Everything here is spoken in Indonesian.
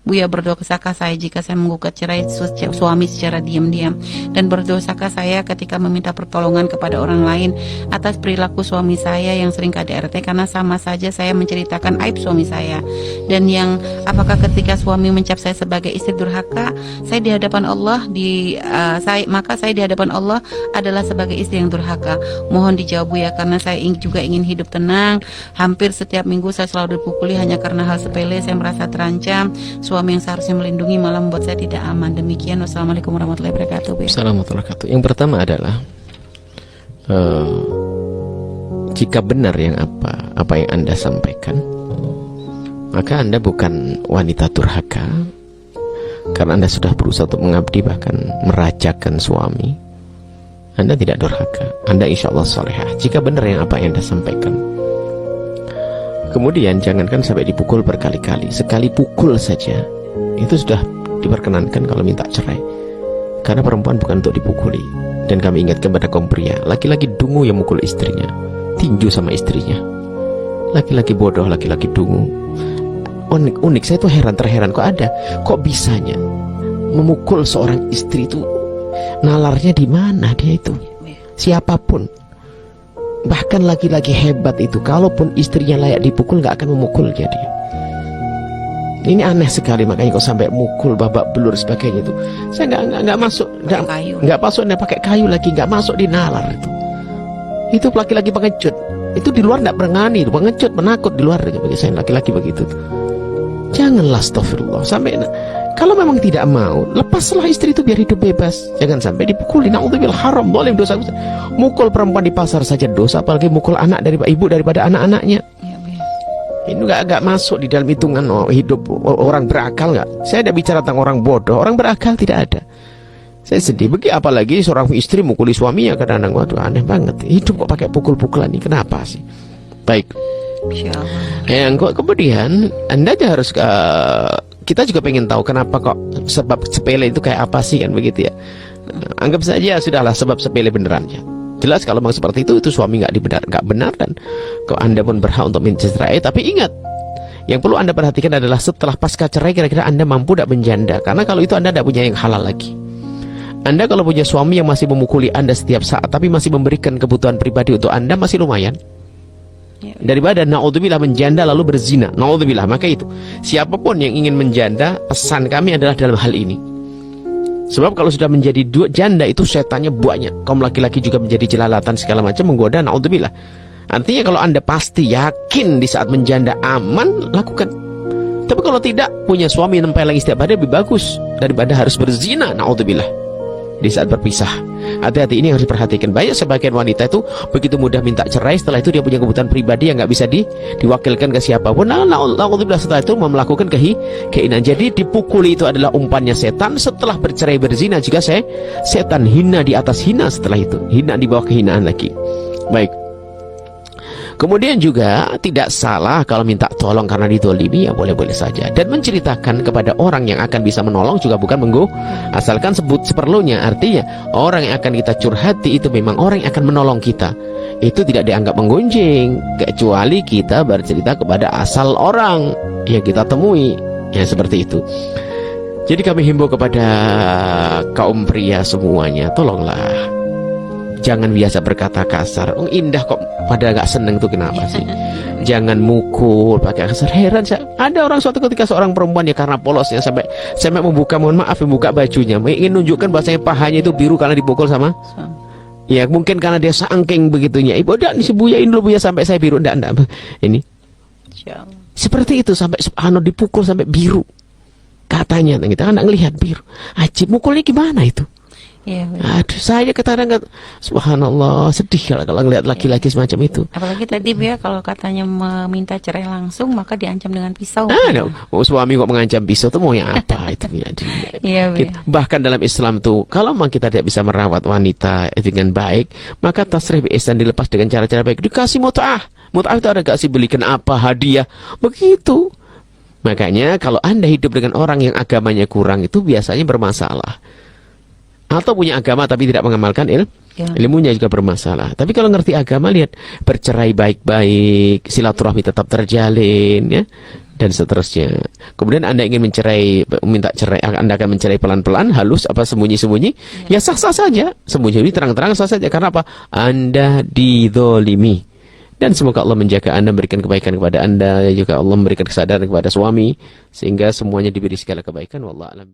Buya, berdosakah saya jika saya menggugat cerai suami secara diam-diam? Dan berdosakah saya ketika meminta pertolongan kepada orang lain atas perilaku suami saya yang sering KDRT, karena sama saja saya menceritakan aib suami saya? Dan yang apakah ketika suami mencap saya sebagai istri durhaka, saya di hadapan Allah maka saya di hadapan Allah adalah sebagai istri yang durhaka? Mohon dijawab Buya, karena saya juga ingin hidup tenang. Hampir setiap minggu saya selalu dipukuli hanya karena hal sepele. Saya merasa terancam. Suami yang seharusnya melindungi malah membuat saya tidak aman. Demikian. Wassalamualaikum warahmatullahi wabarakatuh. Assalamualaikum warahmatullahi wabarakatuh. Yang pertama adalah jika benar yang apa yang Anda sampaikan, maka Anda bukan wanita durhaka, karena Anda sudah berusaha untuk mengabdi, bahkan merajakan suami. Anda tidak durhaka, Anda insya Allah solehah jika benar yang apa yang Anda sampaikan. Kemudian jangankan sampai dipukul berkali-kali, sekali pukul saja itu sudah diperkenankan kalau minta cerai, karena perempuan bukan untuk dipukuli. Dan kami ingatkan pada kaum pria, laki-laki dungu yang mukul istrinya, tinju sama istrinya. Laki-laki bodoh, laki-laki dungu. Unik, saya tuh terheran kok bisanya memukul seorang istri itu. Nalarnya di mana dia itu? Siapapun, bahkan laki-laki hebat itu, kalaupun istrinya layak dipukul nggak akan memukulnya dia. Ini aneh sekali, makanya kok sampai mukul, babak belur sebagainya itu. Saya nggak masuk, nggak masuk, pakai kayu lagi, nggak masuk di nalar itu. Itu laki-laki pengecut. Itu di luar nggak berani, pengecut, penakut di luar. Bagi saya laki-laki begitu. Janganlah, astagfirullah. Sampai kalau memang tidak mau, lepaslah istri itu biar hidup bebas. Jangan sampai dipukuli. Na'udzubillah, haram, boleh dosa. Mukul perempuan di pasar saja dosa, apalagi mukul anak daripada ibu daripada anak-anaknya. Ini nggak masuk di dalam hitungan hidup orang berakal. Nggak. Saya tidak bicara tentang orang bodoh, orang berakal tidak ada. Saya sedih. Apalagi seorang istri mukuli suaminya, kadang-kadang, waduh, aneh banget. Hidup kok pakai pukul-pukulan ini, kenapa sih? Baik. Yang kemudian Anda aja harus kita juga pengen tahu kenapa kok sebab sepele itu kayak apa sih, kan begitu ya. Anggap saja sudahlah sebab sepele beneran ya. Jelas kalau memang seperti itu suami nggak benar, dan kok Anda pun berhak untuk mencerai. Tapi ingat, yang perlu Anda perhatikan adalah setelah pasca cerai kira-kira Anda mampu tidak menjanda, karena kalau itu Anda tidak punya yang halal lagi. Anda kalau punya suami yang masih memukuli Anda setiap saat tapi masih memberikan kebutuhan pribadi untuk Anda, masih lumayan. Daripada na'udzubillah menjanda lalu berzina, na'udzubillah. Maka itu, siapapun yang ingin menjanda, pesan kami adalah dalam hal ini. Sebab kalau sudah menjadi janda itu setannya banyak. Kaum laki-laki juga menjadi jelalatan segala macam, menggoda, na'udzubillah. Artinya kalau Anda pasti yakin di saat menjanda aman, lakukan. Tapi kalau tidak, punya suami yang nempel lagi setiap hari lebih bagus daripada harus berzina, na'udzubillah, di saat berpisah. Hati-hati, ini harus diperhatikan. Banyak sebagian wanita itu begitu mudah minta cerai, setelah itu dia punya kebutuhan pribadi yang nggak bisa diwakilkan ke siapapun. Alhamdulillah, setelah itu mau melakukan keinginan. Jadi dipukuli itu adalah umpannya setan. Setelah bercerai berzina juga setan hina di atas hina, setelah itu hina di bawah kehinaan lagi. Baik. Kemudian juga tidak salah kalau minta tolong karena ditolimi, ya boleh-boleh saja. Dan menceritakan kepada orang yang akan bisa menolong juga bukan asalkan sebut seperlunya. Artinya orang yang akan kita curhati itu memang orang yang akan menolong kita. Itu tidak dianggap menggunjing, kecuali kita bercerita kepada asal orang yang kita temui. Ya seperti itu. Jadi kami himbau kepada kaum pria semuanya, tolonglah jangan biasa berkata kasar. Indah kok, padahal nggak seneng tuh kenapa sih? Jangan mukul pakai kasar. Heran saya, ada orang suatu ketika seorang perempuan ya karena polosnya sampai membuka, mohon maaf, membuka bajunya, ingin menunjukkan bahwasanya pahanya itu biru karena dipukul sama. Ya mungkin karena dia sangking begitunya. Ibu udah disebuyain dulu ya sampai saya biru. Enggak. Ini seperti itu sampai dipukul sampai biru. Katanya kita kan ngelihat biru. Ajib, mukulnya gimana itu? Ya, aduh, saya kadang-kadang subhanallah sedih kalau ngelihat laki-laki semacam itu. Apalagi tadi ya kalau katanya meminta cerai langsung maka diancam dengan pisau. Suami kok mengancam pisau tuh maunya apa itu ya? Bahkan dalam Islam tuh kalau memang kita tidak bisa merawat wanita dengan baik, maka tasrih bi ihsan, dilepas dengan cara-cara baik, dikasih mut'ah. Mut'ah itu ada kasih, belikan apa, hadiah, begitu. Makanya kalau Anda hidup dengan orang yang agamanya kurang itu biasanya bermasalah. Atau punya agama tapi tidak mengamalkan ilmunya juga bermasalah. Tapi kalau ngerti agama, lihat, bercerai baik-baik, silaturahmi tetap terjalin, ya. dan seterusnya. Kemudian Anda ingin minta cerai, Anda akan mencerai pelan-pelan, halus, apa sembunyi-sembunyi, ya sah-sah saja. Sembunyi terang-terang sah saja. Karena apa? Anda dizolimi. Dan semoga Allah menjaga Anda, memberikan kebaikan kepada Anda, juga Allah memberikan kesadaran kepada suami, sehingga semuanya diberi segala kebaikan. Wallahu a'lam.